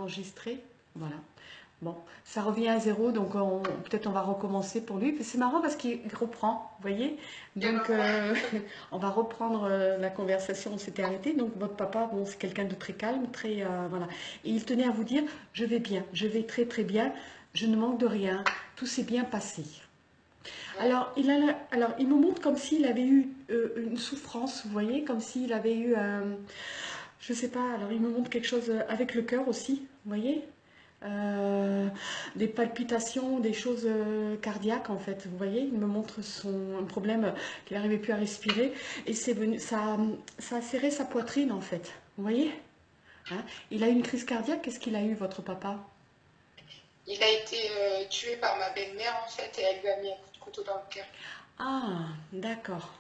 enregistré. Voilà. Bon, ça revient à zéro, donc peut-être on va recommencer pour lui. C'est marrant parce qu'il reprend, vous voyez. Donc, on va reprendre la conversation, on s'était arrêté. Donc, votre papa, bon, c'est quelqu'un de très calme, très, voilà. Et il tenait à vous dire, je vais bien, je vais très très bien, je ne manque de rien, tout s'est bien passé. Alors, il me montre comme s'il avait eu une souffrance, vous voyez, comme s'il avait eu, je sais pas, alors il me montre quelque chose avec le cœur aussi, vous voyez. Des palpitations, des choses cardiaques en fait. Vous voyez, il me montre un problème qu'il n'arrivait plus à respirer et c'est venu, ça a serré sa poitrine en fait. Vous voyez, hein. Il a eu une crise cardiaque. Qu'est-ce qu'il a eu, votre papa? Il a été tué par ma belle-mère en fait et elle lui a mis un coup de couteau dans le cœur. Ah, d'accord.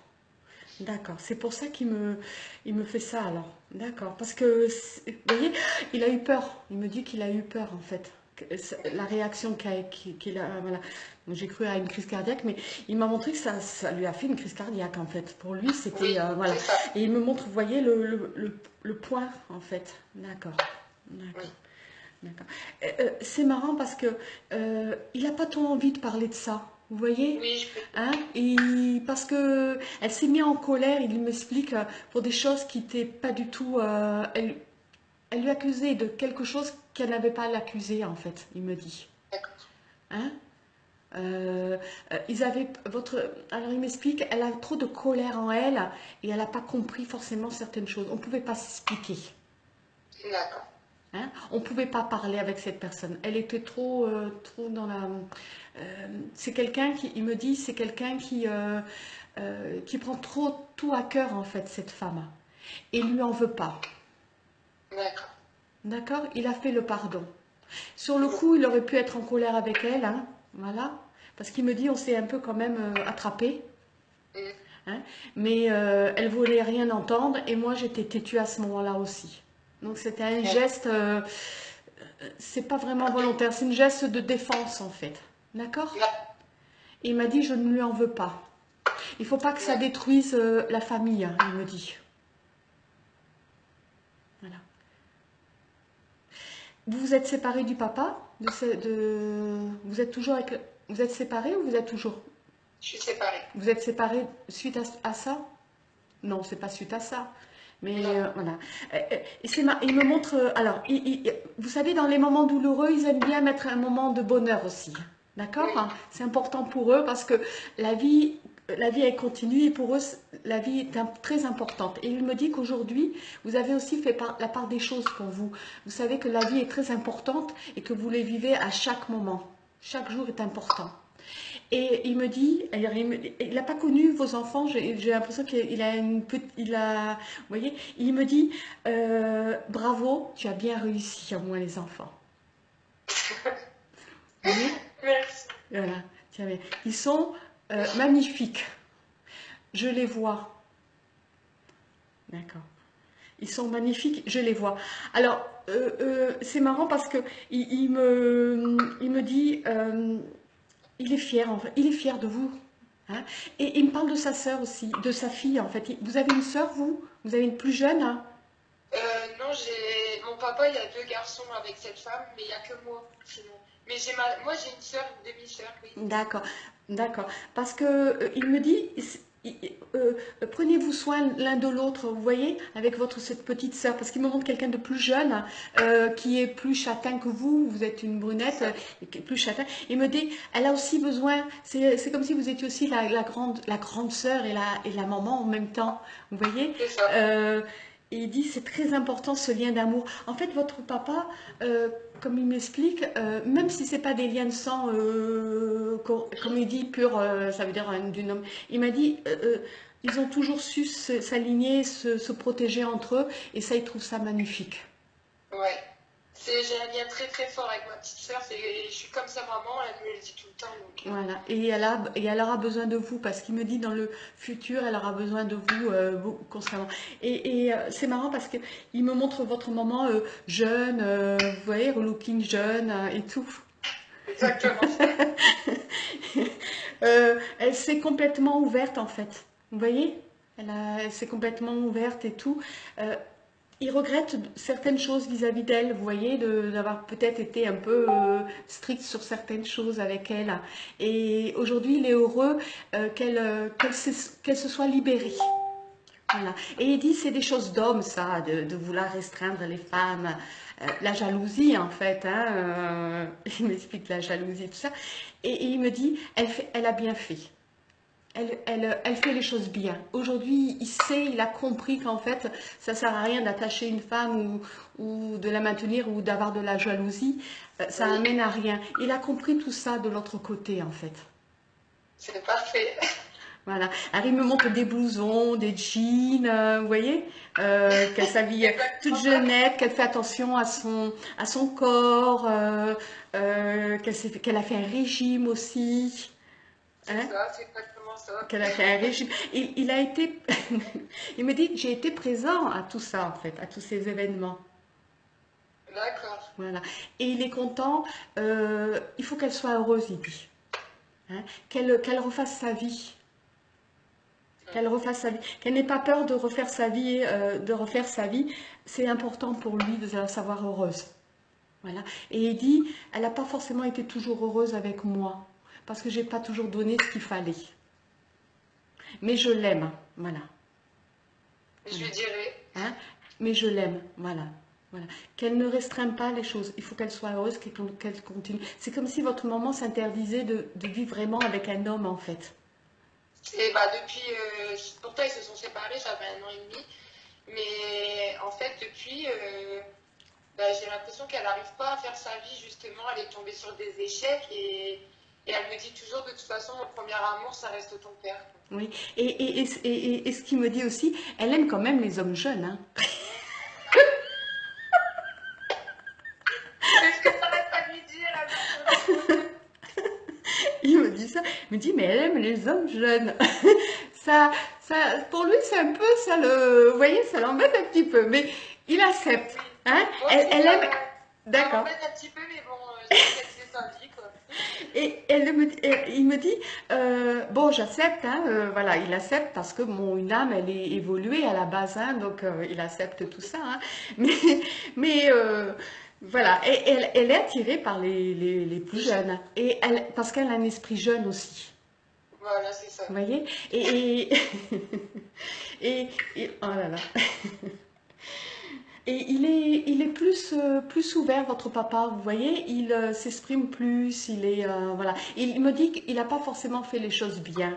D'accord, c'est pour ça il me fait ça alors. D'accord, parce que, vous voyez, il a eu peur. Il me dit qu'il a eu peur en fait. La réaction qu'il a, voilà. Donc, j'ai cru à une crise cardiaque, mais il m'a montré que ça lui a fait une crise cardiaque en fait. Pour lui, c'était, Oui, voilà. c'est ça. Et il me montre, vous voyez, le point en fait. D'accord, Oui, d'accord, d'accord. C'est marrant parce que il n'a pas trop envie de parler de ça. Vous voyez? oui, je peux Hein? comprendre. Et parce que elle s'est mise en colère, il m'explique pour des choses qui n'étaient pas du tout. Elle lui accusait de quelque chose qu'elle n'avait pas à l'accuser en fait, il me dit. D'accord. Hein? Ils avaient alors il m'explique, elle a trop de colère en elle et elle n'a pas compris forcément certaines choses. On ne pouvait pas s'expliquer. D'accord. Hein? On ne pouvait pas parler avec cette personne. Elle était trop, trop dans la. C'est quelqu'un qui, il me dit, c'est quelqu'un qui prend trop tout à cœur en fait cette femme et lui en veut pas. D'accord. D'accord? Il a fait le pardon. Sur le Oui. coup, il aurait pu être en colère avec elle, hein, voilà, parce qu'il me dit, on s'est un peu quand même attrapé, Mm. hein, mais elle voulait rien entendre et moi j'étais têtue à ce moment-là aussi. Donc c'était un D'accord. geste, c'est pas vraiment volontaire, c'est un geste de défense en fait. D'accord? Et il m'a dit, je ne lui en veux pas. Il faut pas que ça D'accord. détruise la famille, hein, il me dit. Voilà. Vous vous êtes séparés du papa Vous êtes toujours avec... Vous êtes séparés ou vous êtes toujours... Je suis séparée. Vous êtes séparés suite à ça? Non, c'est pas suite à ça. Mais Non. voilà. Il me montre. Alors, vous savez, dans les moments douloureux, ils aiment bien mettre un moment de bonheur aussi. D'accord, Oui. hein. C'est important pour eux parce que la vie, la vie, elle continue et pour eux, la vie est très importante. Et il me dit qu'aujourd'hui, vous avez aussi fait la part des choses pour vous. Vous savez que la vie est très importante et que vous les vivez à chaque moment. Chaque jour est important. Et il me dit, alors, il n'a pas connu vos enfants, j'ai l'impression qu'il a une petite, il a, vous voyez, il me dit, bravo, tu as bien réussi à moi les enfants. Vous voyez, Merci. voilà, tiens, mais ils sont magnifiques, je les vois, d'accord. Ils sont magnifiques, je les vois. Alors, c'est marrant parce que il me dit, il est fier, en fait, il est fier de vous. Hein. Et il me parle de sa sœur aussi, de sa fille en fait. Vous avez une sœur, vous? Vous avez une plus jeune, hein? Non, j'ai mon papa, il y a deux garçons avec cette femme, mais il n'y a que moi sinon. Mais moi j'ai une sœur, une demi-sœur, oui. D'accord, d'accord. Parce que il me dit, prenez-vous soin l'un de l'autre, vous voyez, avec cette petite sœur, parce qu'il me montre quelqu'un de plus jeune, qui est plus châtain que vous. Vous êtes une C'est brunette, ça. qui est plus châtain. Il me dit, elle a aussi besoin. C'est comme si vous étiez aussi la grande sœur et la maman en même temps. Vous voyez. C'est ça. Euh, et il dit, c'est très important ce lien d'amour. En fait, votre papa, comme il m'explique, même si c'est pas des liens de sang, comme il dit, pur, ça veut dire d'une homme, il m'a dit, ils ont toujours su s'aligner, se protéger entre eux, et ça, il trouve ça magnifique. Ouais. J'ai un lien très très fort avec ma petite sœur. Je suis comme sa maman, elle me le dit tout le temps. Donc, Voilà, et elle aura besoin de vous parce qu'il me dit dans le futur, elle aura besoin de vous constamment. C'est marrant parce que il me montre votre maman jeune, vous voyez, relooking jeune et tout. exactement. Elle s'est complètement ouverte en fait. Vous voyez? Elle s'est complètement ouverte et tout. Euh, il regrette certaines choses vis-à-vis d'elle, vous voyez, d'avoir peut-être été un peu strict sur certaines choses avec elle. Et aujourd'hui, il est heureux qu'elle se soit libérée. Voilà. Et il dit, c'est des choses d'homme, ça, de vouloir restreindre les femmes. La jalousie, en fait. Hein, il m'explique la jalousie, tout ça. Et il me dit, elle a bien fait. Elle fait les choses bien. Aujourd'hui, il sait, il a compris qu'en fait, ça ne sert à rien d'attacher une femme ou de la maintenir ou d'avoir de la jalousie. Ça Oui, amène à rien. Il a compris tout ça de l'autre côté, en fait. c'est parfait. Voilà. Alors, il me montre des blousons, des jeans, vous voyez, qu'elle s'habille toute Exactement ça. jeunette, qu'elle fait attention à son corps, qu'elle a fait un régime aussi. C'est Hein, ça, c'est exactement ça. qu'elle a fait un régime. Il a été, il me dit, j'ai été présent à tout ça en fait, à tous ces événements. D'accord. Voilà. Et il est content. Il faut qu'elle soit heureuse, il dit. Hein, qu'elle refasse sa vie. Qu'elle refasse sa vie. Qu'elle n'ait pas peur de refaire sa vie. De refaire sa vie. C'est important pour lui de la savoir heureuse. Voilà. Et il dit, elle n'a pas forcément été toujours heureuse avec moi. Parce que j'ai pas toujours donné ce qu'il fallait. Mais je l'aime. Voilà. Je Voilà. lui dirai. Hein, mais je l'aime, voilà. Voilà. Qu'elle ne restreigne pas les choses. Il faut qu'elle soit heureuse, qu'elle continue. C'est comme si votre maman s'interdisait de vivre vraiment avec un homme, en fait. Et bah depuis, pourtant ils se sont séparés, j'avais 1 an et demi. Mais en fait, depuis, bah, j'ai l'impression qu'elle n'arrive pas à faire sa vie, justement. Elle est tombée sur des échecs et elle me dit toujours, de toute façon, mon premier amour, ça reste ton père. Oui. Et ce qu'il me dit aussi, elle aime quand même les hommes jeunes. Hein. C'est ce que t'arrêtes pas de lui dire, elle me tourne en rond. Il me dit ça. Il me dit, mais elle aime les hommes jeunes. Ça, ça, pour lui, c'est un peu ça le. Vous voyez, ça l'embête un petit peu. Mais il accepte. Oui. Hein. Moi aussi, Elle aime. ça D'accord. m'embête un petit peu, mais bon, je sais qu'elle fait sa vie, quoi. Et il me dit, bon, j'accepte, hein, voilà, il accepte parce que mon une âme, elle est évoluée à la base, hein, donc il accepte tout ça, hein, mais, mais voilà, et elle est attirée par les plus Les jeunes. jeunes, parce qu'elle a un esprit jeune aussi, Voilà, c'est ça. vous voyez, et, oh là là. Et il est plus ouvert, votre papa, vous voyez, il s'exprime plus, il est, voilà. Il me dit qu'il n'a pas forcément fait les choses bien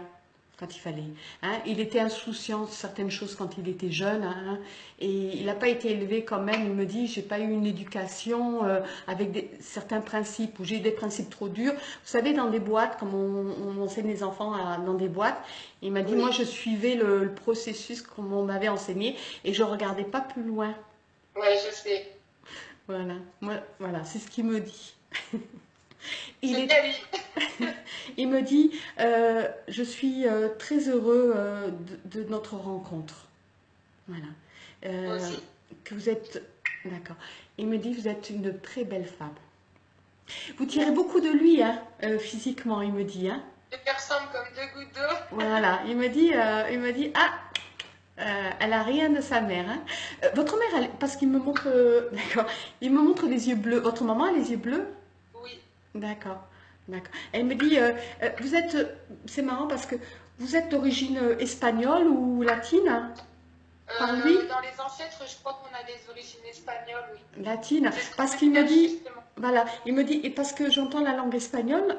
quand il fallait. Hein. Il était insouciant de certaines choses quand il était jeune, hein, et il n'a pas été élevé quand même. Il me dit, j'ai pas eu une éducation avec certains principes, où j'ai eu des principes trop durs. Vous savez, dans des boîtes, comme on enseigne les enfants dans des boîtes, il m'a dit, moi Oui. je suivais le processus comme on m'avait enseigné, et je regardais pas plus loin. Ouais, je sais. Voilà, moi, voilà, c'est ce qu'il me dit. Il C'est est, bien lui. il me dit, je suis très heureux de notre rencontre. Voilà. Moi Euh, aussi. que vous êtes, d'accord. Il me dit, vous êtes une très belle femme. Vous tirez Merci. beaucoup de lui, hein, physiquement, il me dit, hein. Les personnes ressemblent comme 2 gouttes d'eau. Voilà, il me dit, ah, elle a rien de sa mère, hein. Votre mère, parce qu'il me montre, d'accord, il me montre les yeux bleus. Votre maman a les yeux bleus? Oui. D'accord, d'accord. Elle me dit, vous êtes, c'est marrant parce que vous êtes d'origine espagnole ou latine, hein, par lui? Dans les ancêtres, je crois qu'on a des origines espagnoles, oui. Latine, C'est ce qu'on parce me qu'il me cache dit, justement. voilà, il me dit, et parce que j'entends la langue espagnole,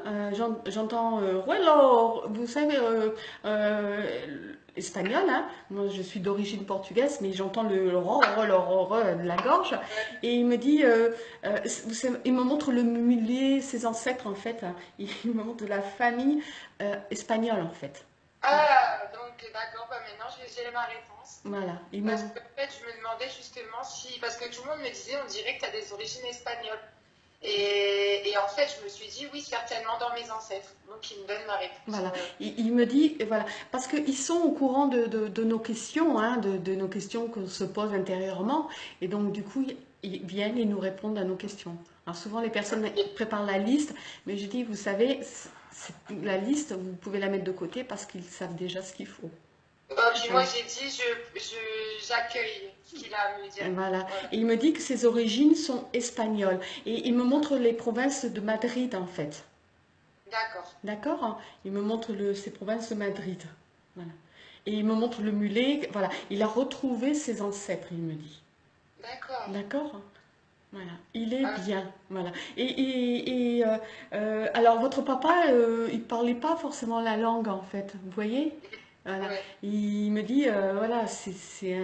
j'entends, bueno, vous savez, espagnol, hein, moi je suis d'origine portugaise, mais j'entends le de la gorge, Ouais. et il me dit, il me montre le mulet, ses ancêtres en fait, hein, il me montre de la famille espagnole en fait. Ah, donc d'accord, bah maintenant j'ai ma réponse. Voilà, Parce que en fait, je me demandais justement si. Parce que tout le monde me disait, on dirait que tu as des origines espagnoles. Et en fait, je me suis dit, oui, certainement dans mes ancêtres. Donc, il me donne ma réponse. voilà, il me dit, voilà, parce qu'ils sont au courant de nos questions, hein, de nos questions qu'on se pose intérieurement, et donc du coup, ils viennent et nous répondent à nos questions. Alors souvent, les personnes Ok. préparent la liste, mais je dis, vous savez, la liste, vous pouvez la mettre de côté parce qu'ils savent déjà ce qu'il faut. Puis moi, Voilà. j'ai dit, j'accueille ce qu'il a à me dire. Voilà. Voilà. Et il me dit que ses origines sont espagnoles. Et il me montre les provinces de Madrid, en fait. D'accord. D'accord, hein. Il me montre ces provinces de Madrid. Voilà. Et il me montre le mulet. Voilà. Il a retrouvé ses ancêtres, il me dit. D'accord. D'accord, hein. Voilà. Il est Ah, bien. Voilà. Alors, votre papa, il parlait pas forcément la langue, en fait. Vous voyez? Voilà. ouais. Il me dit, voilà, c'est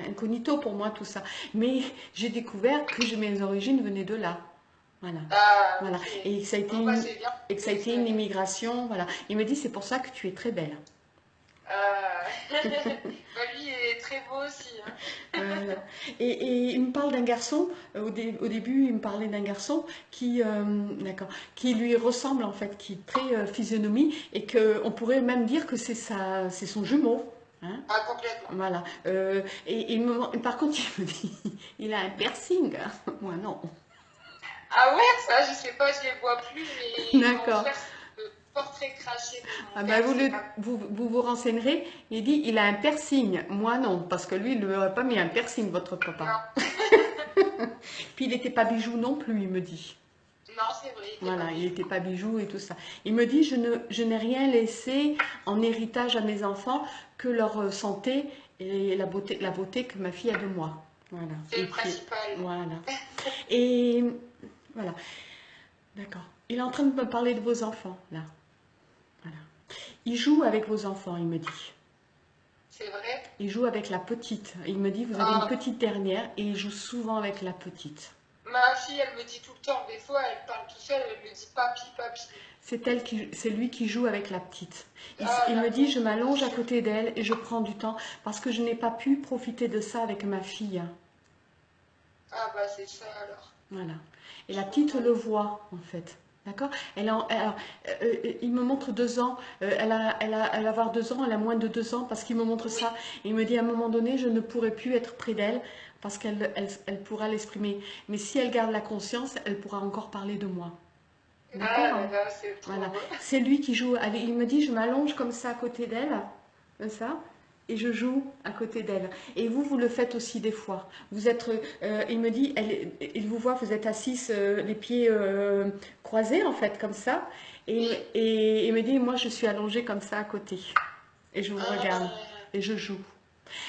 incognito pour moi tout ça. Mais j'ai découvert que mes origines venaient de là. Voilà. Ah, Voilà. ok. Et que ça a été Bon, bah, c'est bien. et que ça a été une immigration. Voilà. Il me dit, c'est pour ça que tu es très belle. Ah. Bah, lui, il est très beau aussi, hein. Voilà. Et il me parle d'un garçon, au début il me parlait d'un garçon d'accord, qui lui ressemble en fait, qui est très physionomie et qu'on pourrait même dire que c'est son jumeau. Hein. Ah, complètement. Voilà. Par contre, il me dit, il a un piercing. Moi non. Ah ouais, ça, je sais pas, je les vois plus, mais mon D'accord. frère, c'est le portrait craché de mon Ah ben, père, c'est pas. vous renseignerez. Il dit, il a un piercing. Moi non, parce que lui, il ne lui aurait pas mis un piercing, votre papa. Non, Puis il n'était pas bijou non plus, il me dit. non, c'est vrai, il était pas Voilà, il bijou. n'était pas bijou et tout ça. Il me dit, je n'ai rien laissé en héritage à mes enfants que leur santé et la beauté que ma fille a de moi. Voilà. C'est Et le puis, principal. voilà. Et voilà, d'accord. Il est en train de me parler de vos enfants, là. Voilà. Il joue avec vos enfants, il me dit. C'est vrai. Il joue avec la petite. Il me dit, vous avez une Ah, petite dernière et il joue souvent avec la petite. ma fille, elle me dit tout le temps, des fois, elle parle tout seule, elle me dit papi, papi. C'est lui qui joue avec la petite. Ah, Il me dit, l'amour, je bien m'allonge à sûr. côté d'elle et je prends du temps parce que je n'ai pas pu profiter de ça avec ma fille. Ah, bah, c'est ça alors. Voilà. Et Je la suis petite le contente. voit, en fait. D'accord. Il me montre 2 ans. Elle va avoir 2 ans, elle a moins de 2 ans parce qu'il me montre Oui, ça. Et il me dit, à un moment donné, je ne pourrai plus être près d'elle parce qu'elle pourra l'exprimer. Mais si elle garde la conscience, elle pourra encore parler de moi. ah D'accord, là hein. là, c'est trop Voilà. beau. C'est lui qui joue. Il me dit, je m'allonge comme ça à côté d'elle, comme ça, et je joue à côté d'elle. Et vous le faites aussi des fois. Il me dit, il vous voit, vous êtes assis, les pieds croisés en fait, comme ça. Oui. Et il me dit, moi je suis allongée comme ça à côté. Et je vous regarde. Ah. Et je joue.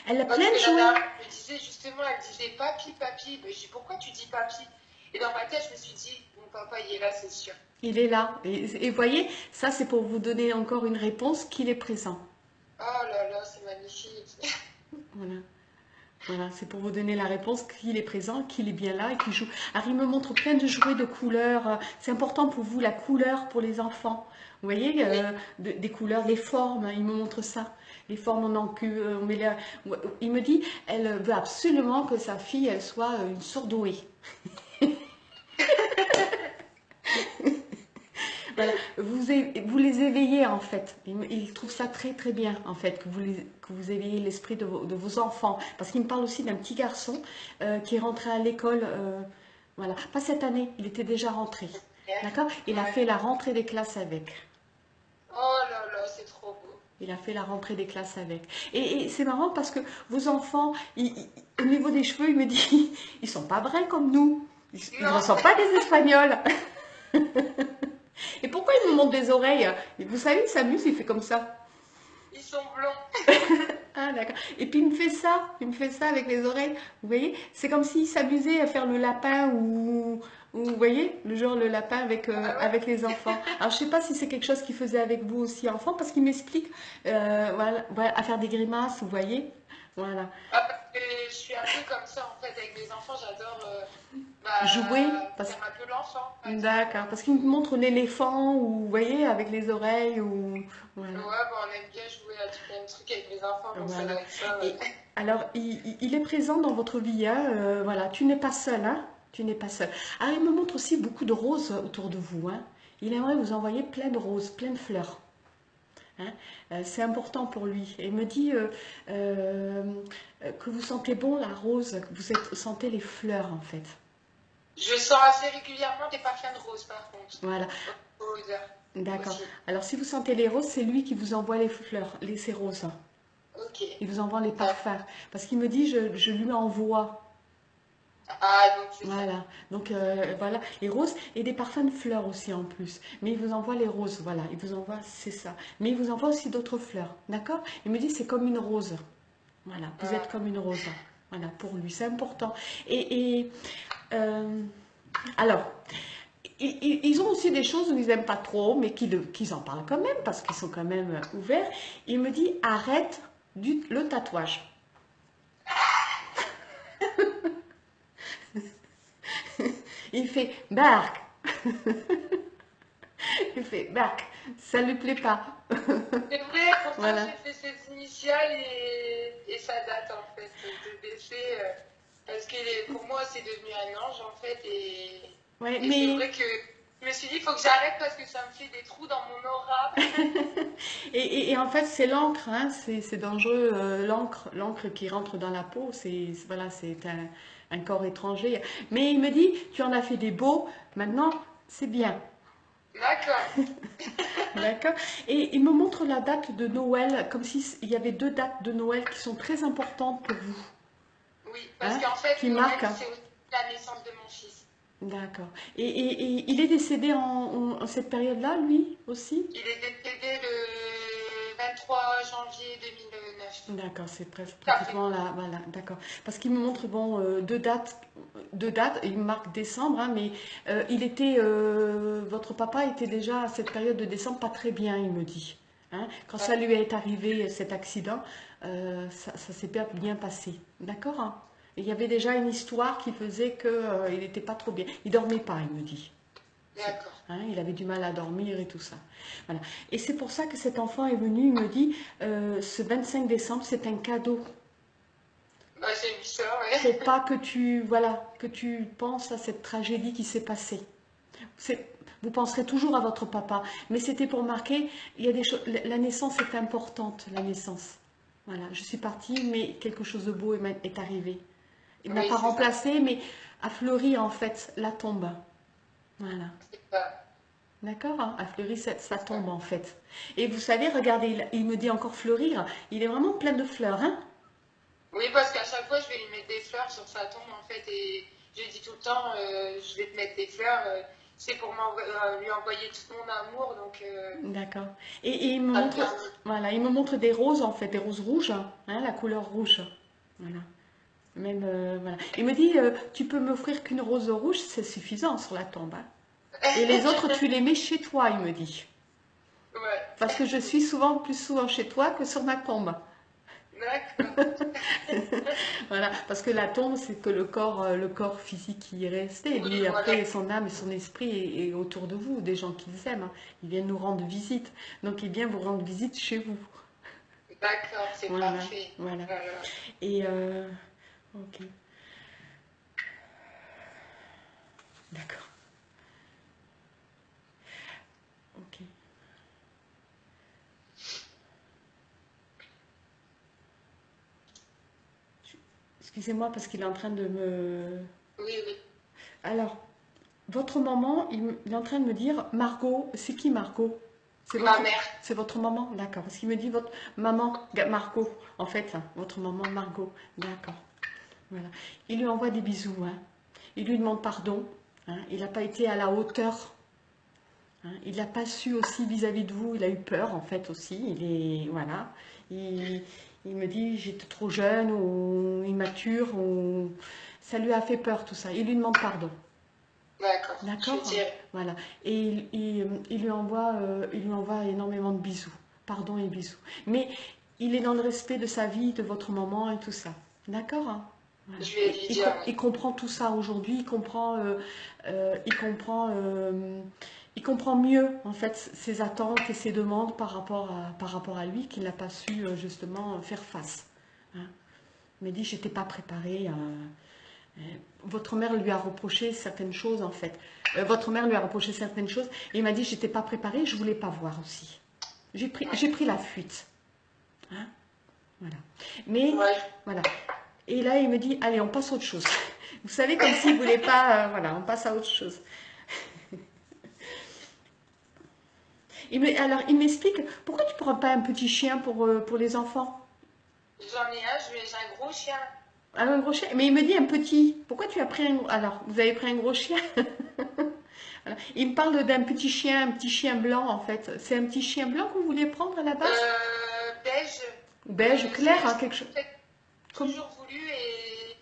Elle a Parce plein que de la jouets. dame me disait justement, elle disait papi, papi. Ben, je dis pourquoi tu dis papi? Et dans ma tête, je me suis dit, mon papa, il est là, c'est sûr. Il est là. Et vous voyez, ça c'est pour vous donner encore une réponse qu'il est présent. Oh là là, c'est magnifique. Voilà. Voilà, c'est pour vous donner la réponse qu'il est présent, qu'il est bien là et qu'il joue. Alors, il me montre plein de jouets de couleurs. C'est important pour vous, la couleur pour les enfants. Vous voyez, Oui. des couleurs, des formes, hein, il me montre ça. Les formes en encul. Il me dit, elle veut absolument que sa fille, elle soit une surdouée. Voilà, vous les éveillez en fait. Il trouve ça très très bien en fait que vous éveillez l'esprit de vos enfants. Parce qu'il me parle aussi d'un petit garçon qui est rentré à l'école, voilà, pas cette année, il était déjà rentré. D'accord. Il a Ouais. fait la rentrée des classes avec. Oh là là, c'est trop beau. Il a fait la rentrée des classes avec. Et c'est marrant parce que vos enfants, au niveau des cheveux, il me dit, ils sont pas bruns comme nous. Ils ne Non, ressemblent pas à des Espagnols. Et pourquoi il me montre des oreilles? Vous savez, il s'amuse, il fait comme ça. ils sont blonds. Ah, d'accord. Et puis il me fait ça avec les oreilles. Vous voyez, c'est comme s'il s'amusait à faire le lapin ou vous voyez, le genre le lapin Ah ouais. avec les enfants. Alors je sais pas si c'est quelque chose qu'il faisait avec vous aussi enfant, parce qu'il m'explique voilà, à faire des grimaces, vous voyez. Voilà. Ah, parce que je suis un peu comme ça en fait avec mes enfants, j'adore Jouer, faire un peu l'enfant par exemple. d'accord, parce qu'il me montre l'éléphant ou vous voyez, avec les oreilles ou Ouais, voilà. bon, on aime bien jouer à plein de trucs avec mes enfants, donc ça Voilà. doit être ça. Et Ouais. alors, il est présent dans votre vie, hein, voilà, tu n'es pas seul, hein, tu n'es pas seul. Ah, il me montre aussi beaucoup de roses autour de vous, hein. Il aimerait vous envoyer plein de roses, plein de fleurs, hein. C'est important pour lui. Et il me dit euh, que vous sentez bon la rose, que sentez les fleurs, en fait. Je sens assez régulièrement des parfums de rose par contre. Voilà, Aux odeurs d'accord. aussi. Alors, si vous sentez les roses, c'est lui qui vous envoie les fleurs, ces roses. Ok. Il vous envoie les D'accord. parfums. Parce qu'il me dit, je lui envoie. Ah, donc c'est ça. Voilà, donc voilà, les roses et des parfums de fleurs aussi en plus. Mais il vous envoie les roses, voilà, il vous envoie, c'est ça. Mais il vous envoie aussi d'autres fleurs, d'accord? Il me dit c'est comme une rose, voilà, vous êtes Ah, comme une rose, voilà, pour lui, c'est important. Et euh, alors, ils ont aussi des choses où ils n'aiment pas trop, mais qu'ils en parlent quand même, parce qu'ils sont quand même ouverts. Il me dit arrête le tatouage. Il fait Bark, il fait Bark, ça lui plaît pas. c'est vrai, pourtant Voilà. j'ai fait ses initiales et ça date en fait de décès. Parce que pour moi c'est devenu un ange en fait. Ouais, Et c'est mais vrai que je me suis dit, il faut que j'arrête parce que ça me fait des trous dans mon aura. et en fait c'est l'encre, hein, c'est dangereux, l'encre qui rentre dans la peau, voilà, c'est un corps étranger. Mais il me dit, tu en as fait des beaux, maintenant c'est bien, D'accord. d'accord? Et il me montre la date de Noël, comme si il y avait deux dates de Noël qui sont très importantes pour vous, Oui, parce hein, qu'en fait, qui Noël, marquent, hein. c'est aussi la naissance de mon fils. D'accord. Et il est décédé en cette période-là, lui aussi? Il est décédé le 23 janvier 2009. D'accord, c'est presque Tout à fait. pratiquement là, voilà, d'accord. Parce qu'il me montre, bon, deux dates, il me marque décembre, hein, mais votre papa était déjà à cette période de décembre pas très bien, il me dit. Hein. Quand ça lui est arrivé, cet accident, ça s'est pas bien passé, d'accord? Hein. Et il y avait déjà une histoire qui faisait que, il n'était pas trop bien. Il dormait pas, il me dit. D'accord. Hein, il avait du mal à dormir et tout ça. Voilà. Et c'est pour ça que cet enfant est venu, il me dit, ce 25 décembre, c'est un cadeau. Bah, j'ai vu ça, Faut ouais. pas que tu, voilà, que tu penses à cette tragédie qui s'est passée. Vous penserez toujours à votre papa, mais c'était pour marquer, il y a des choses, la naissance est importante, la naissance. Voilà, je suis partie, mais quelque chose de beau est arrivé. Il n'a Oui, pas c'est ça. remplacé, mais a fleuri en fait la tombe. Voilà. C'est ça. D'accord, hein, a fleuri sa C'est ça. tombe en fait. Et vous savez, regardez, il me dit encore fleurir, il est vraiment plein de fleurs, hein? Oui, parce qu'à chaque fois, je vais lui mettre des fleurs sur sa tombe, en fait, et je dis tout le temps, je vais te mettre des fleurs, c'est pour lui envoyer tout mon amour, donc D'accord. Et il me ça me montre, permet. voilà, il me montre des roses en fait, des roses rouges, hein, la couleur rouge. Voilà. Même, voilà. Il me dit, tu peux m'offrir qu'une rose rouge, c'est suffisant sur la tombe, hein. Et les autres, tu les mets chez toi, il me dit. Parce Ouais. que je suis plus souvent chez toi que sur ma tombe. D'accord. Voilà, parce que la tombe, c'est que le corps physique qui est resté. Oui, Lui, voilà. après, son âme et son esprit est autour de vous, des gens qu'ils aiment, hein. Ils viennent nous rendre visite. Donc, il vient vous rendre visite chez vous. D'accord, c'est Voilà, parfait. voilà. Voilà. Et, ok, d'accord, ok. Excusez-moi parce qu'il est en train de me... Oui, oui. Alors, votre maman, il est en train de me dire, Margot, c'est qui Margot? C'est Ma votre, mère. c'est votre maman? D'accord. Parce qu'il me dit votre maman, Margot. En fait, hein, votre maman, Margot. D'accord. Voilà. Il lui envoie des bisous, hein. Il lui demande pardon, hein. Il n'a pas été à la hauteur, hein. Il n'a pas su aussi vis-à-vis de vous. Il a eu peur, en fait, aussi. Il est... Voilà. Il, il me dit, j'étais trop jeune ou immature. Ou... Ça lui a fait peur, tout ça. Il lui demande pardon. D'accord, je D'accord? lui dirai. Voilà. Et il lui envoie énormément de bisous. Pardon et bisous. Mais il est dans le respect de sa vie, de votre maman et tout ça. D'accord? Hein. Voilà. Je vais lui dire, oui. Il comprend tout ça aujourd'hui. Il comprend mieux en fait ses attentes et ses demandes par rapport à lui qu'il n'a pas su justement faire face. Hein. Il m'a dit, j'étais pas préparée. Votre mère lui a reproché certaines choses en fait. Votre mère lui a reproché certaines choses et il m'a dit j'étais pas préparée, je voulais pas voir aussi. J'ai Ouais. pris la fuite. Hein, voilà. Mais Ouais. voilà. Et là il me dit allez on passe à autre chose. Vous savez comme s'il voulait pas voilà on passe à autre chose. Alors il m'explique pourquoi tu ne prends pas un petit chien pour les enfants. J'en ai un, j'ai un gros chien. Ah, un gros chien. Mais il me dit un petit. Pourquoi tu as pris un... Alors, vous avez pris un gros chien? Voilà. Il me parle d'un un petit chien blanc en fait. C'est un petit chien blanc que vous vouliez prendre à la base? Beige. Beige clair, hein, quelque chose. J'ai Comme... toujours voulu et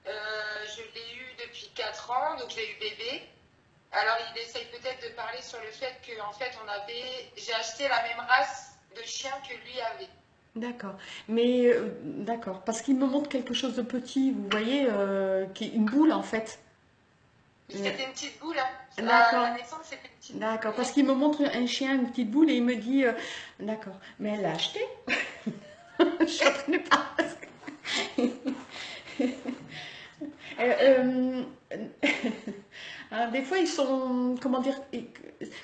je l'ai eu depuis 4 ans, donc je l'ai eu bébé. Alors il essaye peut-être de parler sur le fait que en fait j'ai acheté la même race de chien que lui avait. D'accord. Mais d'accord. Parce qu'il me montre quelque chose de petit, vous voyez, qui est une boule en fait. Euh, C'était une petite boule, hein. À la D'accord. naissance, c'était une petite boule. D'accord. Parce qu'il me montre un chien, une petite boule, et il me dit, d'accord. Mais elle l'a acheté. Je ne connais pas. Euh, hein, des fois, ils sont, comment dire,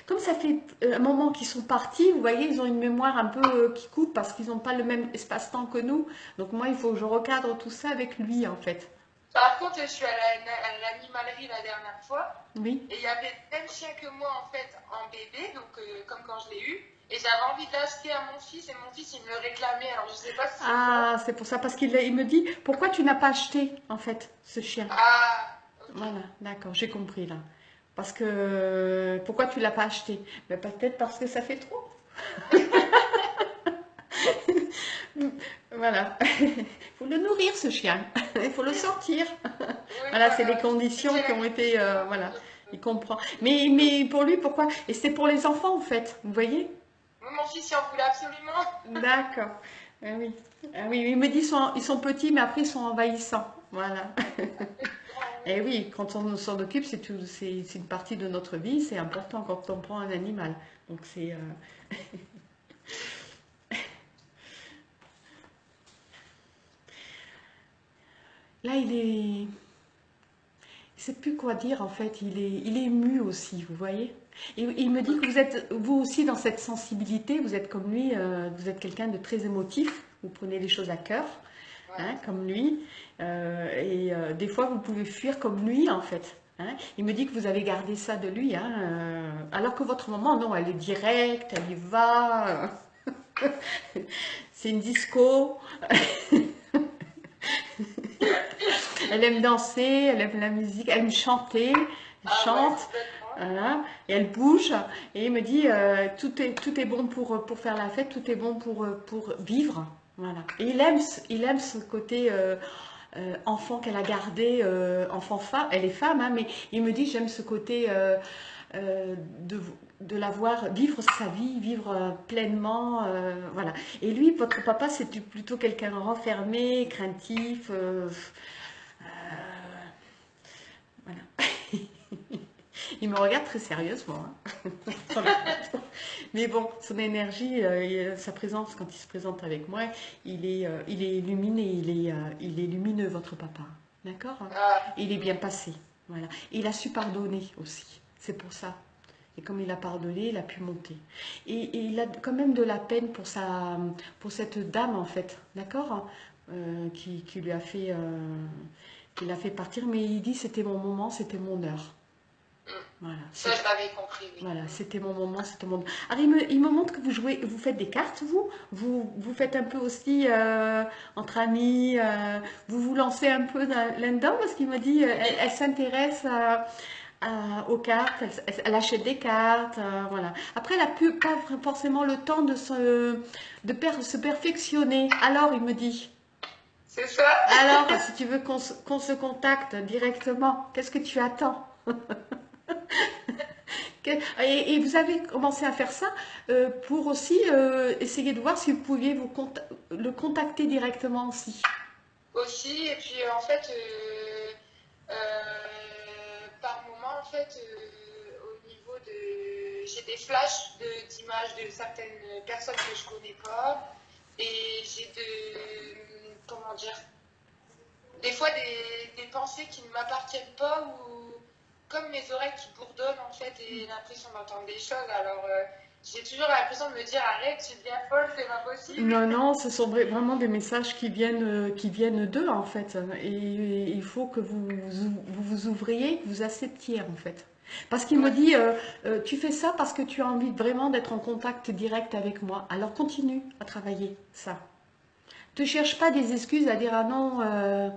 comme ça fait un moment qu'ils sont partis, vous voyez, ils ont une mémoire un peu qui coupe parce qu'ils n'ont pas le même espace-temps que nous. Donc moi, il faut que je recadre tout ça avec lui, en fait. Par contre, je suis à l'animalerie la dernière fois Oui. et il y avait le même chien que moi en fait en bébé, donc comme quand je l'ai eu. Et j'avais envie de l'acheter à mon fils et mon fils il me le réclamait. Alors je sais pas si c'est ça. Ah, c'est pour ça, parce qu'il me dit, pourquoi tu n'as pas acheté, en fait, ce chien? Ah, ok. Voilà, d'accord, j'ai compris là. Parce que, pourquoi tu l'as pas acheté? Mais peut-être parce que ça fait trop. Voilà. Il faut le nourrir, ce chien. Il faut le sortir. Oui, Voilà, c'est les voilà. conditions J'ai qui la ont été, condition. voilà, euh, il comprend. donc, Mais pour lui, pourquoi? Et c'est pour les enfants, en fait, vous voyez? mon fils il en voulait absolument. D'accord. Ah oui. Ah oui, il me dit ils sont petits, mais après ils sont envahissants. Voilà. Et oui, quand on s'en occupe, c'est une partie de notre vie, c'est important quand on prend un animal. Donc c'est là il sait plus quoi dire en fait. Il est ému aussi, vous voyez. Et il me dit que vous êtes vous aussi dans cette sensibilité. Vous êtes comme lui, vous êtes quelqu'un de très émotif. Vous prenez les choses à cœur, Ouais. hein, comme lui. Des fois, vous pouvez fuir comme lui, en fait. Hein. Il me dit que vous avez gardé ça de lui, hein, alors que votre maman, non, elle est directe, elle y va. C'est une disco. Elle aime danser, elle aime la musique, elle aime chanter. Elle Ah ouais, chante. complètement. Voilà, et elle bouge, et il me dit tout est bon pour faire la fête, tout est bon pour vivre. Voilà. Et il aime ce côté enfant qu'elle a gardé, enfant femme, elle est femme, hein, mais il me dit j'aime ce côté euh, de, de la voir vivre sa vie, vivre pleinement, voilà. Et lui, votre papa, c'est plutôt quelqu'un renfermé, craintif, voilà. Il me regarde très sérieusement, hein. Mais bon, son énergie, sa présence quand il se présente avec moi, il est illuminé, il est lumineux, votre papa. D'accord? Ah, Il est bien passé. Voilà. Et il a su pardonner aussi. C'est pour ça. Et comme il a pardonné, il a pu monter. Et il a quand même de la peine pour cette dame, en fait. D'accord? Qui lui a fait, qui l'a fait partir. Mais il dit c'était mon moment, c'était mon heure. Voilà. ça je l'avais compris, oui. Voilà, c'était mon moment, c'était mon... Alors, il me montre que vous jouez, vous faites des cartes, vous faites un peu aussi entre amis, vous vous lancez un peu là-dedans, parce qu'il me dit, elle s'intéresse aux cartes, elle achète des cartes, voilà. Après, elle n'a pas forcément le temps se perfectionner. Alors, il me dit, C'est ça. alors, si tu veux qu'on se contacte directement, qu'est-ce que tu attends? Et vous avez commencé à faire ça pour aussi essayer de voir si vous pouviez le contacter directement aussi. Aussi, et puis en fait, par moment, en fait, au niveau de. J'ai des flashs d'images de certaines personnes que je connais pas, et j'ai de. Comment dire? Des fois des pensées qui ne m'appartiennent pas, ou comme mes oreilles qui bourdonnent, en fait, et l'impression d'entendre des choses, alors j'ai toujours l'impression de me dire arrête, tu deviens folle, c'est pas possible. Non, non, ce sont vraiment des messages qui viennent d'eux en fait. Et il faut que vous ouvriez, que vous acceptiez en fait. Parce qu'il me Ouais. dit, tu fais ça parce que tu as envie vraiment d'être en contact direct avec moi. Alors continue à travailler ça. Te cherche pas des excuses à dire ah non,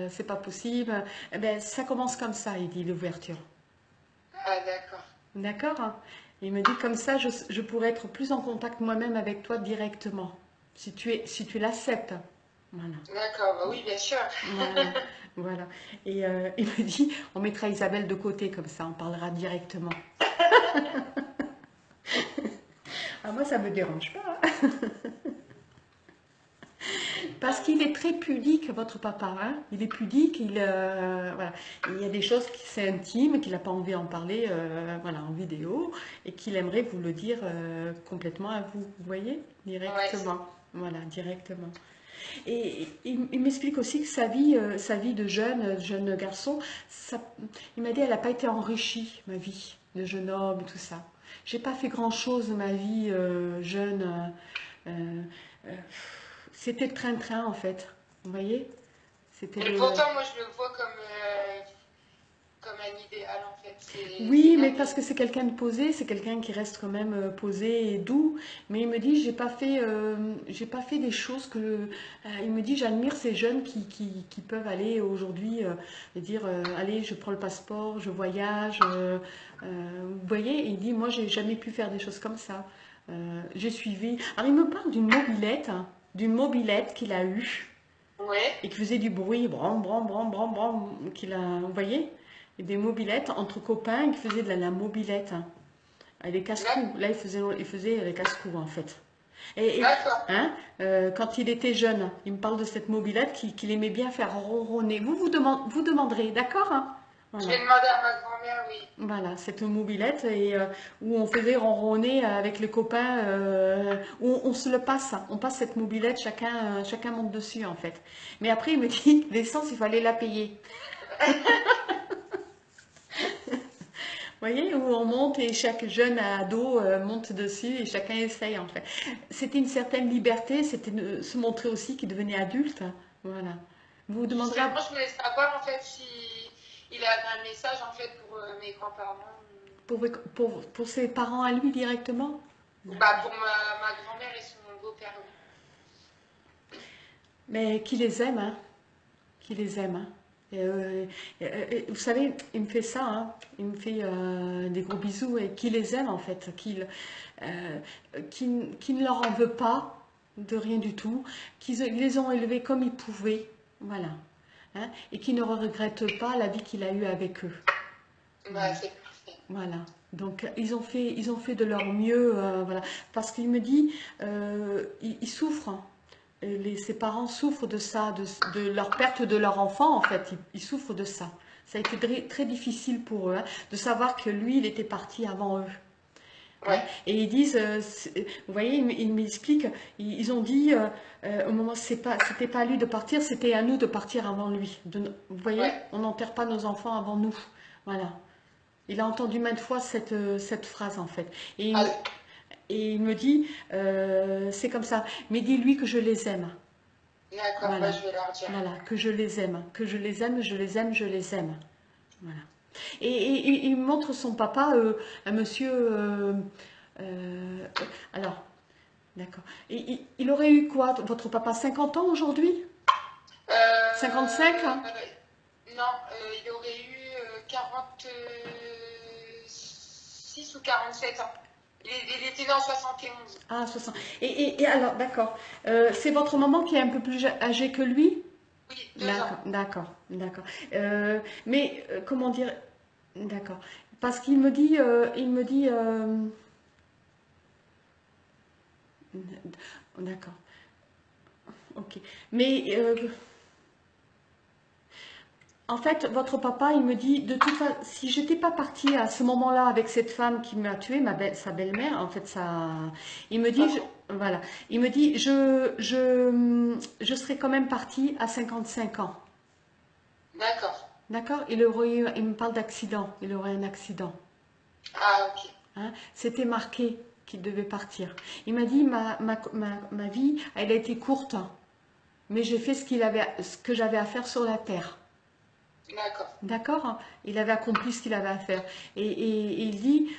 c'est pas possible. Eh ben, ça commence comme ça, il dit l'ouverture. Ah, d'accord. D'accord? Hein. Il me dit comme ça, je pourrais être plus en contact moi-même avec toi directement, si tu l'acceptes. Voilà. D'accord, bah oui, bien sûr. Voilà, voilà. Et il me dit, on mettra Isabelle de côté, comme ça, on parlera directement. Ah, moi, ça me dérange pas. Parce qu'il est très pudique, votre papa. Hein. Il est pudique, voilà. Il y a des choses qui c'est intime, qu'il n'a pas envie d'en parler voilà, en vidéo, et qu'il aimerait vous le dire complètement à vous. Vous voyez? Ouais, Directement. Voilà, directement. Et il m'explique aussi que sa vie de jeune garçon, ça, il m'a dit, elle n'a pas été enrichie, ma vie de jeune homme, tout ça. J'ai pas fait grand-chose de ma vie jeune. Euh, euh, C'était le train-train, en fait. Vous voyez? C'était et le... pourtant, moi, je le vois comme un idéal, en fait. C'est Oui, mais l'un parce des... que c'est quelqu'un de posé, c'est quelqu'un qui reste quand même posé et doux. Mais il me dit, j'ai pas fait des choses que. Il me dit, j'admire ces jeunes qui peuvent aller aujourd'hui et dire, allez, je prends le passeport, je voyage. Vous voyez, il dit, moi, j'ai jamais pu faire des choses comme ça. J'ai suivi. Alors, il me parle d'une mobilette qu'il a eue Ouais, et qui faisait du bruit, bram, bram, bram, bram, bram, vous voyez, et des mobilettes entre copains qui faisaient de la mobilette, hein. Les casse-cous, là il faisait les casse-cous en fait. d'accord. Hein, quand il était jeune, il me parle de cette mobilette qu'il aimait bien faire ronronner. Vous demanderez, d'accord? Hein. Je Voilà. vais demander à ma grand-mère, oui. Voilà, cette mobilette et où on faisait ronronner avec les copains, où on se le passe, on passe cette mobilette, chacun monte dessus en fait. Mais après il me dit l'essence il fallait la payer. Vous voyez, où on monte et chaque jeune ado monte dessus et chacun essaye en fait. C'était une certaine liberté, c'était se montrer aussi qu'il devenait adulte. Voilà. Vous vous demanderez Justement, je voulais savoir, en fait, si il avait un message, en fait, pour mes grands-parents. pour ses parents à lui directement? Bah, pour ma grand-mère et son beau-père, oui. Mais qui les aime, hein? Qui les aime. Hein. Vous savez, il me fait ça, hein. Il me fait des gros bisous et qui les aime en fait, qui ne leur en veut pas de rien du tout, qu'ils les ont élevés comme ils pouvaient, voilà, hein, et qui ne regrette pas la vie qu'il a eue avec eux. Bah, Voilà. c'est parfait. Voilà. Donc ils ont fait de leur mieux, voilà. Parce qu'il me dit, ils souffrent. Hein. Ses parents souffrent de ça, de leur perte de leur enfant, en fait. Ils souffrent de ça. Ça a été très difficile pour eux, hein, de savoir que lui, il était parti avant eux. Hein. Ouais, Et ils disent, vous voyez, ils m'expliquent, ils ont dit, au moment, c'était pas à lui de partir, c'était à nous de partir avant lui. Vous voyez, ouais. on n'enterre pas nos enfants avant nous. Voilà. Il a entendu maintes fois cette phrase, en fait. Et Ah, il me dit, c'est comme ça, mais dis-lui que je les aime. d'accord, bah, Voilà, je vais leur dire. voilà, que je les aime, que je les aime, je les aime, je les aime. Voilà. Il montre son papa, un monsieur. Euh, alors, d'accord. Il aurait eu quoi, votre papa, 50 ans aujourd'hui? 55 hein? Non, il aurait eu 46 ou 47 ans. Il était né en 71. Ah, 60. Et alors, d'accord. C'est votre maman qui est un peu plus âgée que lui? Oui, 2 ans. D'accord, d'accord, d'accord. Mais comment dire? D'accord. Parce qu'il me dit, d'accord, ok. Mais en fait, votre papa, il me dit, de toute façon, si j'étais pas partie à ce moment-là avec cette femme qui m'a tué, sa belle-mère, en fait, il me dit, voilà, il me dit, je serais quand même partie à 55 ans. D'accord. D'accord? Il me parle d'accident, il aurait un accident. Ah, ok. Hein, c'était marqué qu'il devait partir. Il m'a dit, ma vie, elle a été courte, mais j'ai fait ce que j'avais à faire sur la terre. D'accord. D'accord? Il avait accompli ce qu'il avait à faire. Il dit,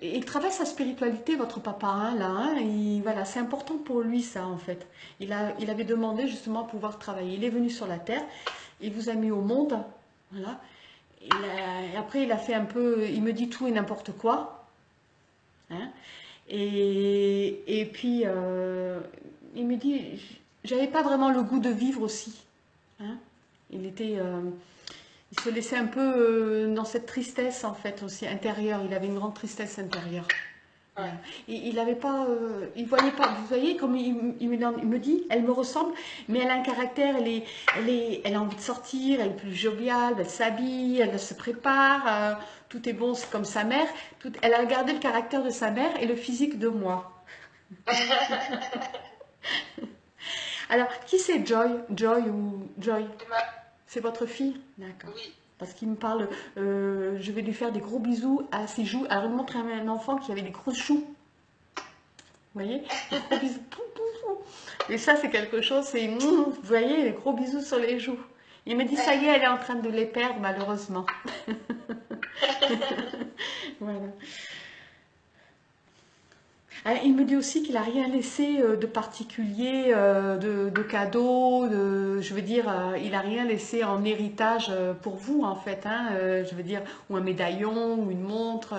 il travaille sa spiritualité, votre papa, hein, là. Hein, voilà, c'est important pour lui, ça, en fait. Il avait demandé justement à pouvoir travailler. Il est venu sur la terre, il vous a mis au monde. Voilà. Après, il a fait un peu, il me dit tout et n'importe quoi. Hein, et puis, il me dit, j'avais pas vraiment le goût de vivre aussi. Hein. Il était. Il se laissait un peu dans cette tristesse en fait aussi intérieure. Il avait une grande tristesse intérieure. Voilà. Ouais. Et il avait pas, il voyait pas. Vous voyez comme il me dit, elle me ressemble, mais elle a un caractère. Elle a envie de sortir. Elle est plus joviale. Elle s'habille, elle se prépare. Tout est bon, c'est comme sa mère. Elle a gardé le caractère de sa mère et le physique de moi. Alors, qui c'est Joy? Joy ou Joy? C'est votre fille? D'accord. Oui. Parce qu'il me parle, je vais lui faire des gros bisous à ses joues. Alors, il me montre un enfant qui avait des grosses joues. Vous voyez? Des gros bisous. Et ça, c'est quelque chose, c'est, vous voyez, les gros bisous sur les joues. Il me dit, ça y est, elle est en train de les perdre, malheureusement. Voilà. Il me dit aussi qu'il n'a rien laissé de particulier, de cadeaux, je veux dire, il n'a rien laissé en héritage pour vous en fait, hein, je veux dire, ou un médaillon, ou une montre,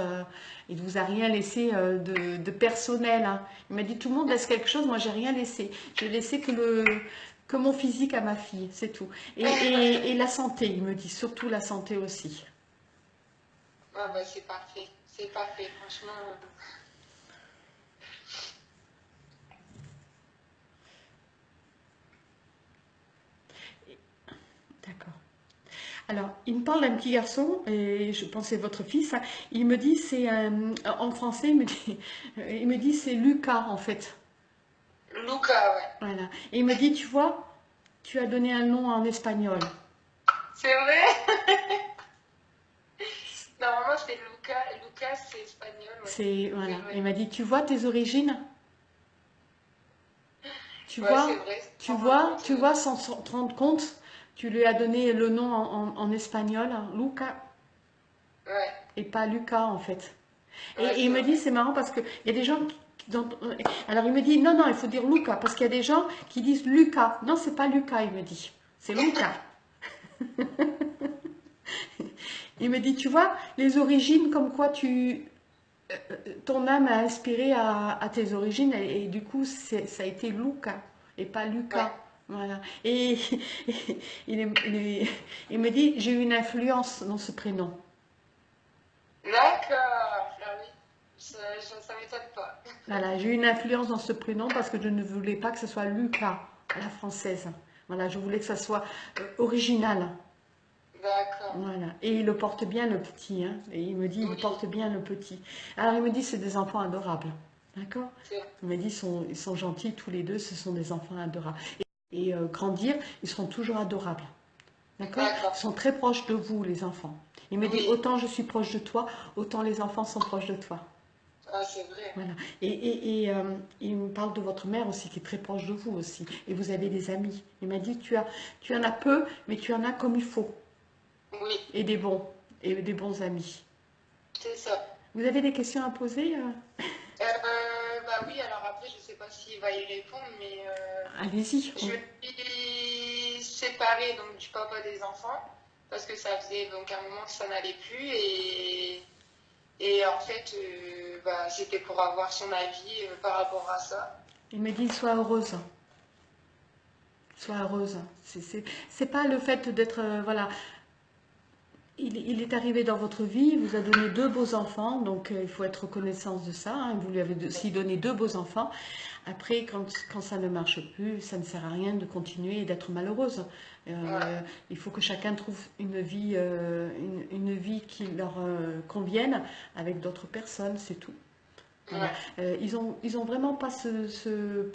il ne vous a rien laissé de personnel. Hein. Il m'a dit tout le monde laisse quelque chose, moi j'ai rien laissé. J'ai laissé que mon physique à ma fille, c'est tout. Et la santé, il me dit, surtout la santé aussi. Ah bah, c'est parfait. C'est parfait, franchement. D'accord. Alors, il me parle d'un petit garçon, et je pense que c'est votre fils. Hein. Il me dit, en français, il me dit c'est Lucas en fait. Luca, ouais. Voilà. Et il me dit, tu vois, tu as donné un nom en espagnol. C'est vrai? Normalement, c'est Luca. Lucas, c'est espagnol, ouais. C'est voilà. Oui, Il ouais. m'a dit, tu vois tes origines, Ouais, c'est vrai. Sans rendre compte. tu vois, sans te rendre compte, tu lui as donné le nom en espagnol, hein, Luca, Ouais, et pas Lucas en fait. ouais, Et il c'est me dit, vrai. c'est marrant parce qu'il y a des gens alors il me dit, non, non, il faut dire Luca, parce qu'il y a des gens qui disent Lucas. Non, c'est pas Lucas, il me dit. C'est Luca. Il me dit, tu vois, les origines, comme quoi ton âme a inspiré à tes origines, et du coup, ça a été Luca, et pas Ouais. Lucas. Voilà. Et il me dit, j'ai eu une influence dans ce prénom. D'accord. Ah oui. Ça m'étonne pas. Voilà, j'ai eu une influence dans ce prénom parce que je ne voulais pas que ce soit Lucas à la française. Voilà, je voulais que ça soit original. D'accord. Voilà. Et il le porte bien le petit, hein. Et il me dit, il Oui, porte bien le petit. Alors il me dit, c'est des enfants adorables. D'accord? c'est vrai. Il me dit, ils sont gentils tous les deux, ce sont des enfants adorables. Grandir, ils seront toujours adorables. D'accord? Ils D'accord. sont très proches de vous, les enfants. Il me dit, Oui. autant je suis proche de toi, autant les enfants sont proches de toi. Ah, c'est vrai. Voilà. Il me parle de votre mère aussi, qui est très proche de vous aussi. Et vous avez des amis. Il m'a dit, tu en as peu, mais tu en as comme il faut. Oui, Et des bons amis. c'est ça. Vous avez des questions à poser? Bah oui, alors après, je sais pas s'il va y répondre, mais Allez-y. je suis séparée donc du papa des enfants parce que ça faisait donc un moment que ça n'allait plus et en fait, bah, c'était pour avoir son avis par rapport à ça. Il me dit, sois heureuse. Sois heureuse. C'est pas le fait d'être, voilà. Il est arrivé dans votre vie, il vous a donné deux beaux enfants, donc il faut être reconnaissant de ça. Hein. Vous lui avez aussi donné deux beaux enfants. Après, quand ça ne marche plus, ça ne sert à rien de continuer et d'être malheureuse. Voilà. Il faut que chacun trouve une vie qui leur convienne avec d'autres personnes, c'est tout. Voilà. Ouais. Ils ont vraiment pas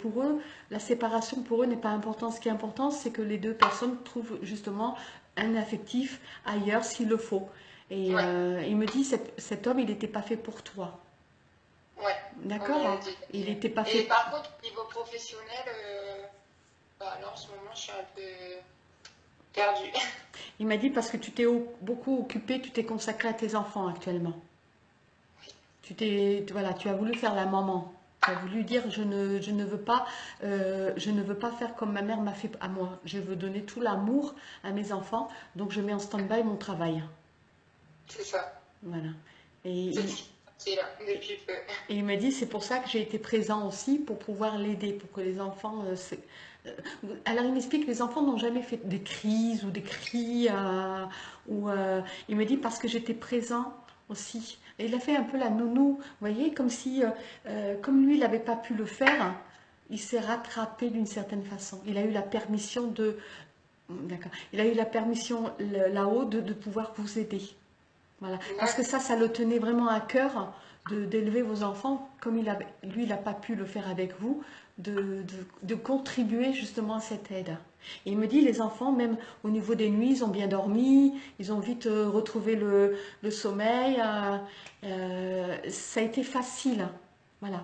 pour eux, la séparation pour eux n'est pas important. Ce qui est important, c'est que les deux personnes trouvent justement un affectif ailleurs s'il le faut. Et Ouais. il me dit, cet homme, il n'était pas fait pour toi. Ouais. On D'accord? me l'a Hein. dit. Il n'était pas Et fait. par contre, au niveau professionnel, bah, là en ce moment, je suis un peu. perdu. Il m'a dit parce que tu t'es beaucoup occupée, tu t'es consacrée à tes enfants actuellement. Voilà, tu as voulu faire la maman. Tu as voulu dire je ne veux pas faire comme ma mère m'a fait à moi. Je veux donner tout l'amour à mes enfants, donc je mets en stand-by mon travail. C'est ça. Voilà. Et, C'est ce qui est là depuis peu. et il m'a dit c'est pour ça que j'ai été présent aussi pour pouvoir l'aider, pour que les enfants. Euh, alors il m'explique que les enfants n'ont jamais fait des crises ou des cris. Il me dit parce que j'étais présent aussi. Et il a fait un peu la nounou, vous voyez, comme si, comme lui, il n'avait pas pu le faire, il s'est rattrapé d'une certaine façon. Il a eu la permission de, d'accord, il a eu la permission là-haut de pouvoir vous aider. Voilà. Parce que ça le tenait vraiment à cœur d'élever vos enfants, comme lui, il n'a pas pu le faire avec vous, de contribuer justement à cette aide. Et il me dit, les enfants, même au niveau des nuits, ils ont bien dormi, ils ont vite retrouvé le sommeil. Ça a été facile, voilà,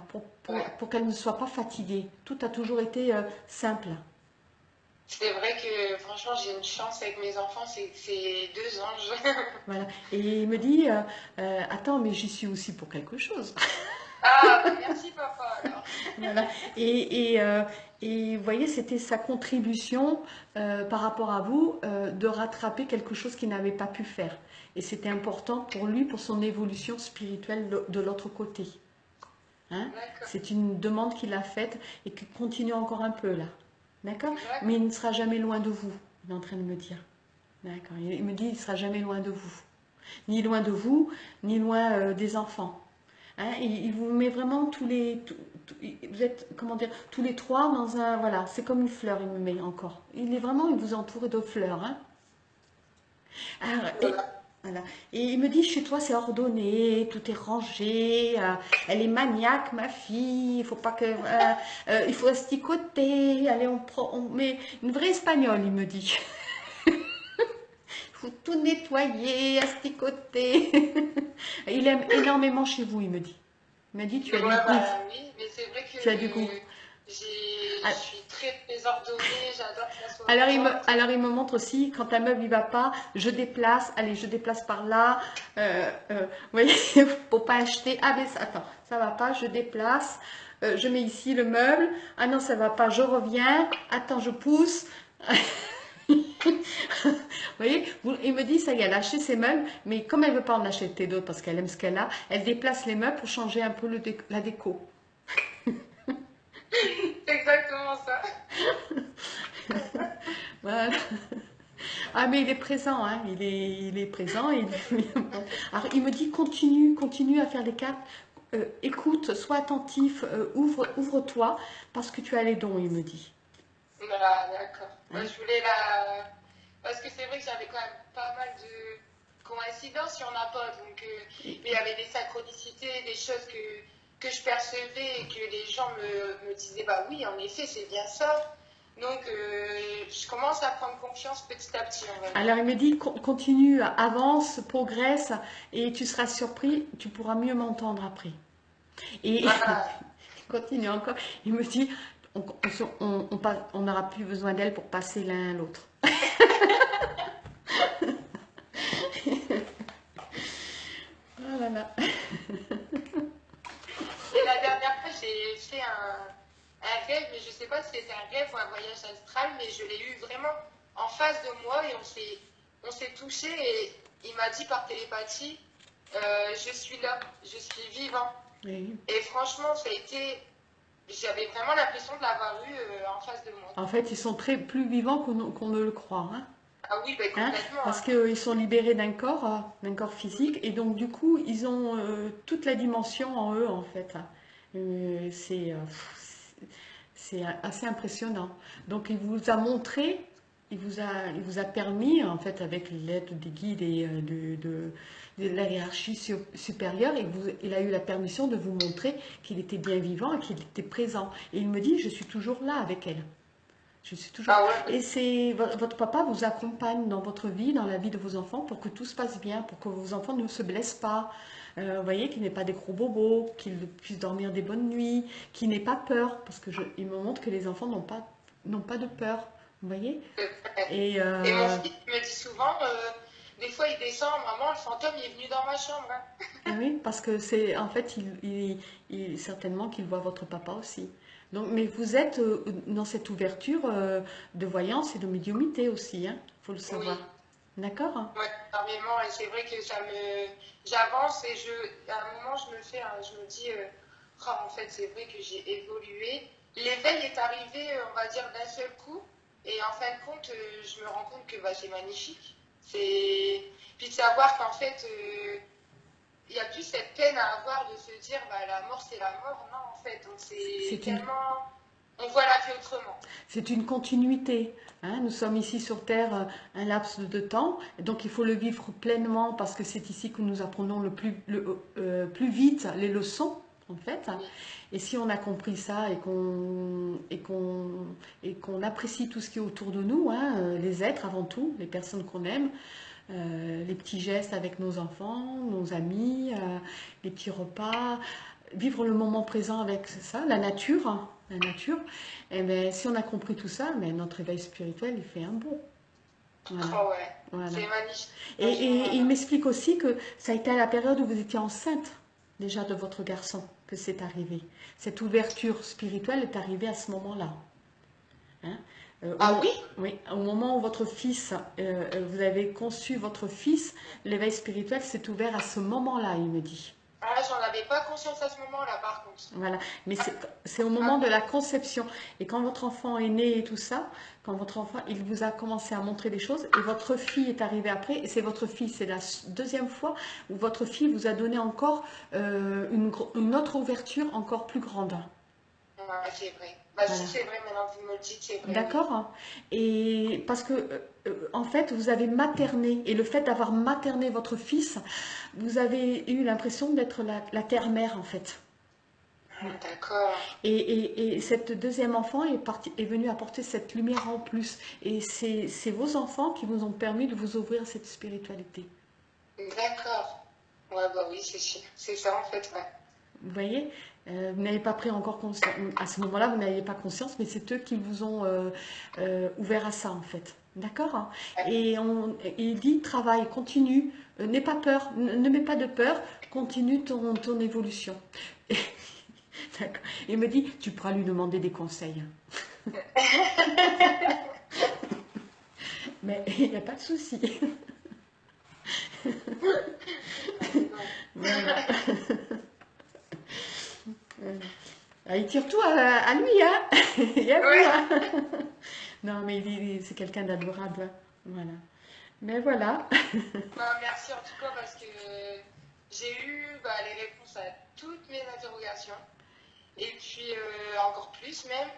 Ouais. pour qu'elles ne soient pas fatiguées. Tout a toujours été simple. C'est vrai que franchement, j'ai une chance avec mes enfants, c'est deux anges. Voilà. Et il me dit, attends, mais j'y suis aussi pour quelque chose. Ah, bah merci papa alors. Voilà. Et vous voyez, c'était sa contribution par rapport à vous de rattraper quelque chose qu'il n'avait pas pu faire. Et c'était important pour lui, pour son évolution spirituelle de l'autre côté. Hein? D'accord. C'est une demande qu'il a faite et qui continue encore un peu là. D'accord? D'accord. Mais il ne sera jamais loin de vous, il est en train de me dire. D'accord. Il me dit, il ne sera jamais loin de vous. Ni loin de vous, ni loin des enfants. Hein, il vous met vraiment vous êtes, comment dire, tous les trois dans un, voilà, c'est comme une fleur, il me met encore. Il vous entoure de fleurs. Hein. Alors, Voilà. voilà. Et il me dit, chez toi, c'est ordonné, tout est rangé, elle est maniaque, ma fille, il faut pas que, il faut asticoter, allez, on met une vraie espagnole, il me dit. Il faut tout nettoyer, asticoter. Il aime énormément chez vous, il me dit. Il m'a dit, tu Ouais, as du goût. bah oui, mais c'est vrai que Tu as du goût. je Ah, suis très désordonnée, j'adore que ça soit Alors propre. il me montre aussi, quand un meuble il va pas, je déplace, allez, je déplace par là. Vous voyez, pour pas acheter. Ah, mais attends, ça va pas, je déplace. Je mets ici le meuble. Ah non, ça va pas, je reviens. Attends, je pousse. Vous voyez, il me dit, ça y est, elle a acheté ses meubles, mais comme elle veut pas en acheter d'autres parce qu'elle aime ce qu'elle a, elle déplace les meubles pour changer un peu la déco. C'est exactement ça. Voilà. Ah, mais il est présent, hein. Il est présent. Alors, il me dit continue à faire les cartes. Écoute, sois attentif, ouvre-toi, parce que tu as les dons, il me dit. Voilà, d'accord. Moi, Hein. je voulais la... Parce que c'est vrai que j'avais quand même pas mal de coïncidences, il n'y en a pas. Donc, Et- mais il y avait des synchronicités, des choses que je percevais et que les gens me disaient, bah oui, en effet, c'est bien ça. Donc, je commence à prendre confiance petit à petit, on va dire. Alors, il me dit continue, avance, progresse, et tu seras surpris, tu pourras mieux m'entendre après. Et Voilà. il continue encore. Il me dit on n'aura plus besoin d'elle pour passer l'un à l'autre. Oh là là. Et la dernière fois, j'ai fait un rêve, mais je sais pas si c'était un rêve ou un voyage astral, mais je l'ai eu vraiment en face de moi et on s'est touché et il m'a dit par télépathie, je suis là, je suis vivant. Oui. Et franchement, ça a été, j'avais vraiment l'impression de l'avoir eu en face de moi. En fait, ils sont plus vivants qu'on ne le croit. Hein. Ah oui, ben Hein, complètement, parce hein. qu'ils sont libérés d'un corps physique, et donc du coup, ils ont toute la dimension en eux, en fait. Euh, c'est euh, c'est assez impressionnant. Donc, il vous a montré, il vous a permis, en fait, avec l'aide des guides et de la hiérarchie supérieure, il a eu la permission de vous montrer qu'il était bien vivant et qu'il était présent. Et il me dit, je suis toujours là avec elle. Je suis toujours. Ah ouais, Et c'est votre papa vous accompagne dans votre vie, dans la vie de vos enfants, pour que tout se passe bien, pour que vos enfants ne se blessent pas. Vous voyez, qu'ils n'aient pas des gros bobos, qu'ils puissent dormir des bonnes nuits, qu'ils n'aient pas peur, parce que il me montre que les enfants n'ont pas de peur. Vous voyez? Ouais. Et Et mon fils me dit souvent, des fois il descend, maman, le fantôme il est venu dans ma chambre, hein. ah oui, parce que c'est en fait, certainement qu'il voit votre papa aussi. Donc, mais vous êtes dans cette ouverture de voyance et de médiumnité aussi, hein, faut le savoir. Oui, D'accord? ouais, énormément. Et c'est vrai que j'avance et à un moment, je me dis, ah, en fait, c'est vrai que j'ai évolué. L'éveil est arrivé, on va dire, d'un seul coup. Et en fin de compte, je me rends compte que bah, c'est magnifique. Puis de savoir qu'en fait, il n'y a plus cette peine à avoir de se dire, bah, la mort, c'est la mort. Non, en fait, donc c'est C'est une, tellement. On voit la vie autrement. c'est une continuité, hein. Nous sommes ici sur Terre un laps de temps, et donc il faut le vivre pleinement parce que c'est ici que nous apprenons plus vite les leçons, en fait. Oui, Et si on a compris ça et qu'on apprécie tout ce qui est autour de nous, hein, les êtres avant tout, les personnes qu'on aime, les petits gestes avec nos enfants, nos amis, les petits repas, vivre le moment présent avec ça, la nature, et ben, si on a compris tout ça, ben, notre éveil spirituel, il fait un bond. Voilà, oh ouais, voilà. c'est magnifique. Et Franchement, il m'explique aussi que ça a été à la période où vous étiez enceinte déjà de votre garçon que c'est arrivé. Cette ouverture spirituelle est arrivée à ce moment-là. Hein. ah oui? Oui, au moment où votre fils, vous avez conçu votre fils, l'éveil spirituel s'est ouvert à ce moment-là, il me dit. Ah, j'en avais pas conscience à ce moment-là, par contre. Voilà, mais Ah, c'est au moment de la conception. Et quand votre enfant est né et tout ça, quand votre enfant, il vous a commencé à montrer des choses, et votre fille est arrivée après, et c'est votre fille, c'est la deuxième fois où votre fille vous a donné encore une autre ouverture encore plus grande. ouais, c'est vrai. Bah, si Voilà. c'est vrai, maintenant que vous me le dites, c'est vrai, oui. D'accord? Et parce que, en fait, vous avez materné, et le fait d'avoir materné votre fils, vous avez eu l'impression d'être la terre-mère, en fait. Ah, d'accord. Et cette deuxième enfant est venue apporter cette lumière en plus. Et c'est vos enfants qui vous ont permis de vous ouvrir à cette spiritualité. D'accord. Ouais, bah oui, c'est sûr. C'est ça, en fait, ouais. Vous voyez? Vous n'avez pas pris encore conscience. À ce moment-là, vous n'aviez pas conscience, mais c'est eux qui vous ont ouvert à ça, en fait. D'accord? Ouais. Et il dit, travaille, continue, n'aie pas peur, ne mets pas de peur, continue ton évolution. D'accord. Il me dit, tu pourras lui demander des conseils. Mais il n'y a pas de souci. Ah, dis donc. Voilà. Voilà. Ah, il tire tout à lui, hein, et à vous, Ouais. hein. Non, mais c'est quelqu'un d'adorable, hein. Voilà. Mais voilà. Bah, merci en tout cas parce que j'ai eu bah, les réponses à toutes mes interrogations. Et puis encore plus même.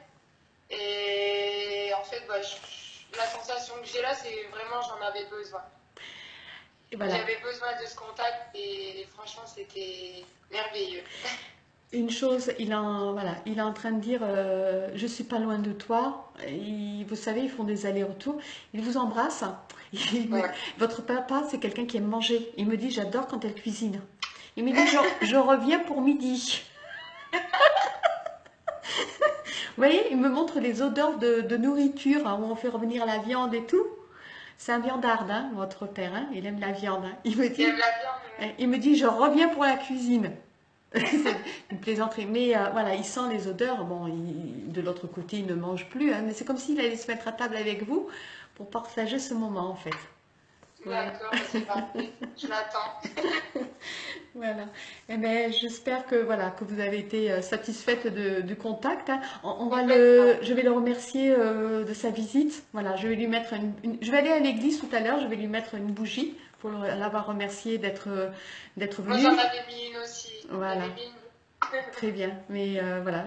Et en fait, bah, la sensation que j'ai là, c'est vraiment j'en avais besoin. Et voilà. J'avais besoin de ce contact et franchement, c'était merveilleux. Une chose, voilà, il est en train de dire, je suis pas loin de toi. Vous savez, ils font des allers-retours. Il vous embrasse. Il me- Ouais. Votre papa, c'est quelqu'un qui aime manger. Il me dit, j'adore quand elle cuisine. Il me dit, je reviens pour midi. Vous voyez, il me montre les odeurs de nourriture, hein, où on fait revenir la viande et tout. C'est un viandard, hein, votre père, hein, il aime la viande, hein. Il aime la viande, ouais. Il me dit, je reviens pour la cuisine. C'est une plaisanterie. Mais voilà, il sent les odeurs. Bon, de l'autre côté, il ne mange plus, hein, mais c'est comme s'il allait se mettre à table avec vous pour partager ce moment, en fait. Voilà. D'accord, bah, c'est parfait. Je l'attends. Voilà. Eh ben, j'espère que voilà que vous avez été satisfaite du contact, hein. Complètement. Je vais le remercier de sa visite. Voilà, je vais lui mettre je vais aller à l'église tout à l'heure. Je vais lui mettre une bougie pour l'avoir remercié d'être Moi, venu. j'en avais mis une aussi. J'en Voilà. avais mis une. Très bien, mais voilà,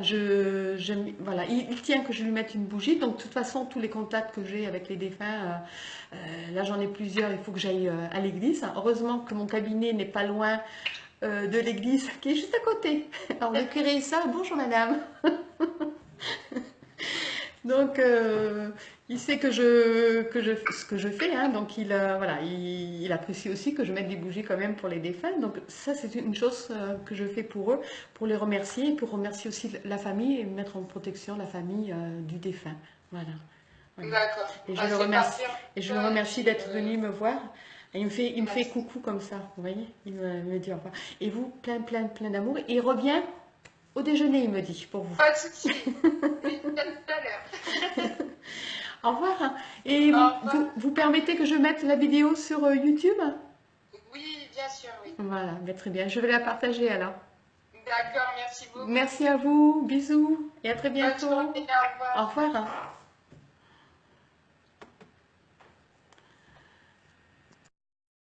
voilà, il tient que je lui mette une bougie. Donc, de toute façon, tous les contacts que j'ai avec les défunts, là j'en ai plusieurs, il faut que j'aille à l'église. Heureusement que mon cabinet n'est pas loin de l'église qui est juste à côté. Alors, le curé est ça, bonjour madame. Donc, il sait ce que je fais, hein, donc voilà, il apprécie aussi que je mette des bougies quand même pour les défunts. Donc, ça, c'est une chose que je fais pour eux, pour les remercier, et pour remercier aussi la famille et mettre en protection la famille du défunt. Voilà. Voilà. D'accord. Et je Bah, le c'est remercie, parfait. et je le remercie d'être Euh, venu me voir. Et il me fait merci. coucou comme ça, vous voyez? Me dit au revoir. Et vous, plein d'amour. Et il revient au déjeuner, il me dit, pour vous. Pas de souci. Oui, à tout à l'heure. Au revoir. Et Au revoir. vous permettez que je mette la vidéo sur YouTube? Oui, bien sûr, oui. Voilà, ben, très bien. Je vais la partager alors. D'accord, merci beaucoup. Merci à vous, bisous et à très Bonne journée, bientôt. au revoir. Au revoir.